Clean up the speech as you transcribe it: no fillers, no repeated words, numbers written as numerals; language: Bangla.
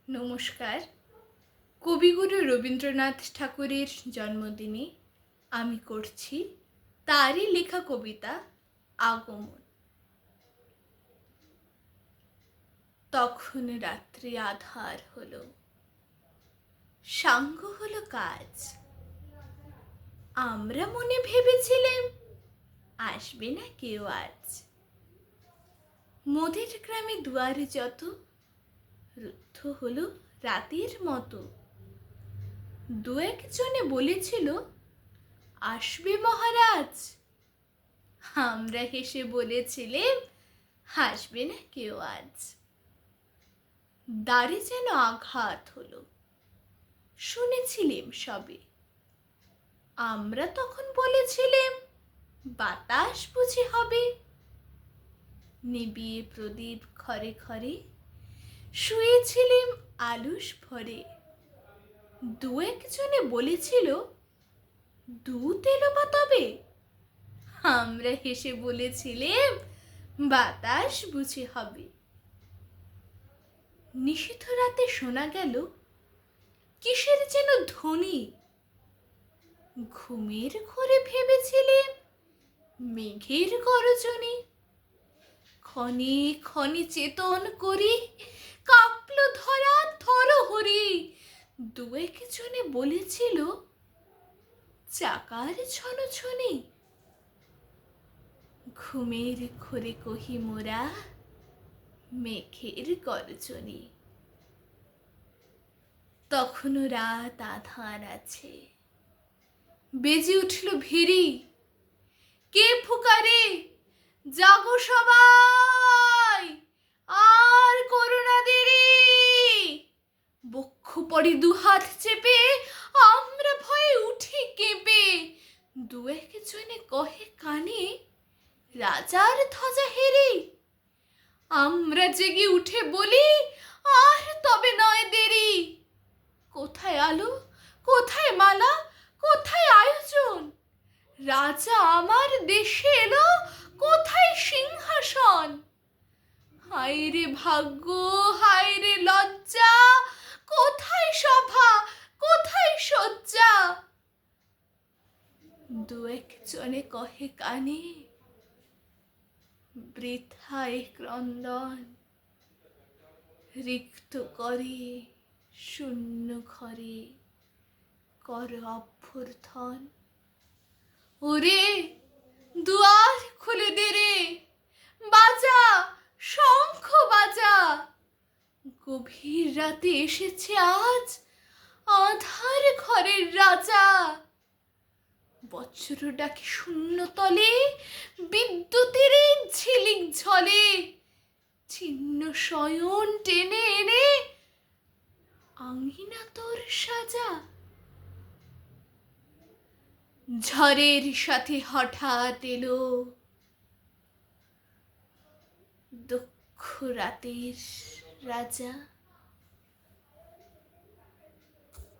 নমস্কার। কবিগুরু রবীন্দ্রনাথ ঠাকুরের জন্মদিনে আমি করছি তারই লেখা কবিতা আগমন। তখন রাত্রি আধার হলো, সাঙ্গ হলো কাজ। আমরা মনে ভেবেছিলেম আসবে না কেউ আজ। মোদের গ্রামে দুয়ারে যত রুদ্ধ হলো রাতের মতো। দু একজনে বলেছিল আসবে মহারাজ। আমরা হেসে বলেছিলেম হাসবে না কেউ আজ। দ্বারে যেন আঘাত হলো, শুনেছিলেম সবে। আমরা তখন বলেছিলেম বাতাস বুঝি হবে। নিবিয়ে প্রদীপ ঘরে ঘরে শুয়েছিলেম আলুস ভরে। দু একজনে বলেছিল দুধ এলো বা তবে। আমরা হেসে বলেছিলেম বাতাস বুঝি হবে। নিশীথ রাতে শোনা গেল কিসের যেন ধ্বনি। ঘুমের ঘোরে ভেবেছিলেম মেঘের গর্জনে। ক্ষণে ক্ষণে চেতন করি কাঁপল ধরা থরহরি। দু একজনে বলেছিল চাকার ছনছনে। ঘুমের ঘোরে কহি মোরা মেঘের গর্জনে। তখনও রাত আধার আছে, বেজে উঠল ভেরি। কে ফুকারে জাগো সবাই, আর করো না দেরি। বক্ষ পড়ে দুহাত চেপে আমরা ভয়ে উঠি কেঁপে। দু একজনে কহে কানে রাজার ধ্বজা হেরি। আমরা জেগে উঠে বলি আর তবে নয় দেরি। কোথায় আলো, কোথায় মালা, কোথায় আয়োজন। রাজা আমার দেশে এলো, কোথায় সিংহাসন। হায় রে ভাগ্য, হায় রে লজ্জা, কোথায় সভা, কোথায় শয্যা। দু একজনে কহে কানে বৃথায় ক্রন্দন। রিক্ত করে শূন্য ঘরে কর অভ্যর্থন। ওরে দুয়ার খুলে দে রে, বাজা শঙ্খ বাজা। গভীর রাতে এসেছে আজ আধার ঘরের রাজা। বজ্র ডাকে শূন্য তলে, বিদ্যুতের ঝিলিক ঝলে। ছিন্ন শয়ন টেনে এনে আঙিনা তোর সাজা। ঝড়ের সাথে হঠাৎ এলো দক্ষ রাতের রাজা।